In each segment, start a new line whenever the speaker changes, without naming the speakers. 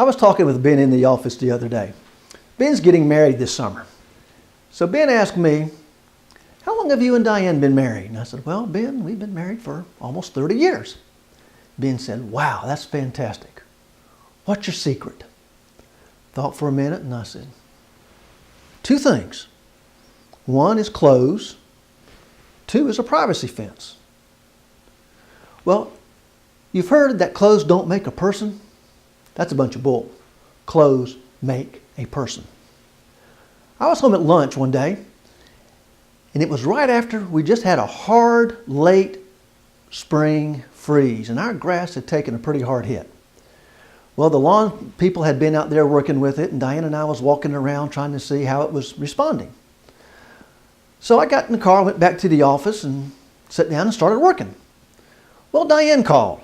I was talking with Ben in the office the other day. Ben's getting married this summer. So Ben asked me, how long have you and Diane been married? And I said, well, Ben, we've been married for almost 30 years. Ben said, wow, that's fantastic. What's your secret? Thought for a minute and I said, two things. One is clothes. Two is a privacy fence. Well, you've heard that clothes don't make a person. That's a bunch of bull. Clothes make a person. I was home at lunch one day, and it was right after we just had a hard, late spring freeze, and our grass had taken a pretty hard hit. Well, the lawn people had been out there working with it, and Diane and I was walking around trying to see how it was responding. So I got in the car, went back to the office, and sat down and started working. Well, Diane called,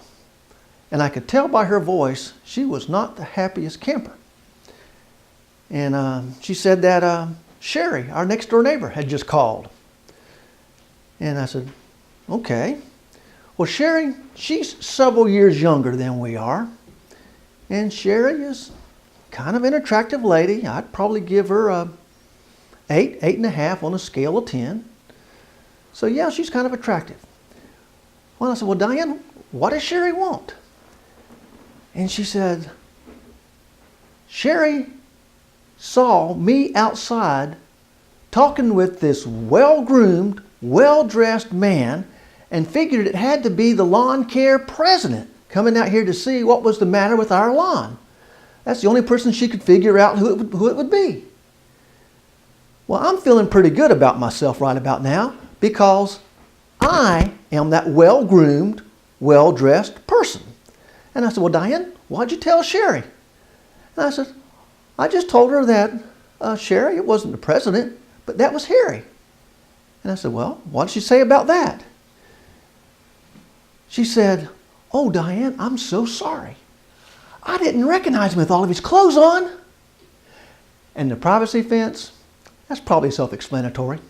and I could tell by her voice she was not the happiest camper. And she said that Sherry, our next door neighbor, had just called. And I said, okay. Well, Sherry, she's several years younger than we are. And Sherry is kind of an attractive lady. I'd probably give her a 8, 8.5 on a scale of 10. So yeah, she's kind of attractive. Well, I said, well, Diane, what does Sherry want? And she said, Sherry saw me outside talking with this well-groomed, well-dressed man and figured it had to be the lawn care president coming out here to see what was the matter with our lawn. That's the only person she could figure out who it would be. Well, I'm feeling pretty good about myself right about now because I am that well-groomed, well-dressed person. And I said, well, Diane, why'd you tell Sherry? And I said, I just told her that Sherry, it wasn't the president, but that was Harry. And I said, well, what did she say about that? She said, oh, Diane, I'm so sorry. I didn't recognize him with all of his clothes on. And the privacy fence, that's probably self-explanatory.